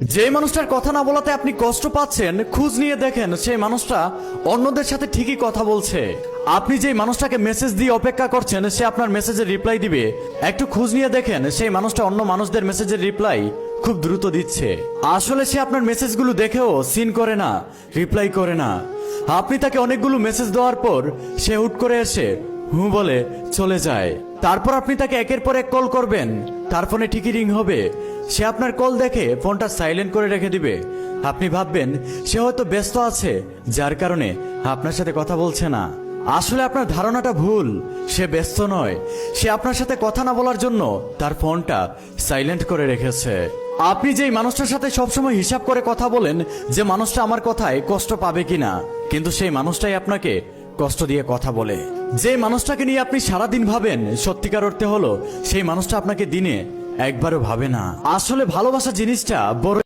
যে মানুষটার কথা না বলাতে আপনি কষ্ট পাচ্ছেন, খোঁজ নিয়ে দেখেন সেই মানুষটা অন্যদের সাথে ঠিকই কথা বলছে। আপনি যেই মানুষটাকে মেসেজ দিয়ে অপেক্ষা করছেন সে আপনার মেসেজের রিপ্লাই দিবে, একটু খোঁজ নিয়ে দেখেন সেই মানুষটা অন্য মানুষদের মেসেজের রিপ্লাই খুব দ্রুত দিচ্ছে। আসলে সে আপনার মেসেজগুলো দেখেও সিন করে না, রিপ্লাই করে না। আপনি তাকে অনেকগুলো মেসেজ দেওয়ার পর সে হুট করে এসে হু বলে চলে যায়। তারপর আপনি তাকে একের পর এক কল করবেন, তার ফোনে ঠিকই রিং হবে। সে আপনার কল দেখে ফোনটা সাইলেন্ট করে রেখে দিবে। আপনি ভাববেন সে হয়তো ব্যস্ত আছে, যার কারণে আপনার সাথে কথা বলছে না। আসলে আপনার ধারণাটা ভুল, সে ব্যস্ত নয়, সে আপনার সাথে কথা না বলার জন্য তার ফোনটা সাইলেন্ট করে রেখেছে। আপনি যেই মানুষটার সাথে সবসময় হিসাব করে কথা বলেন যে মানুষটা আমার কথায় কষ্ট পাবে কিনা, কিন্তু সেই মানুষটাই আপনাকে কষ্ট দিয়ে কথা বলে। যে মানুষটাকে নিয়ে আপনি সারাদিন ভাবেন, সত্যিকার অর্থে হলো সেই মানুষটা আপনাকে দিনে একবারও ভাবে না। আসলে ভালোবাসা জিনিসটা বড়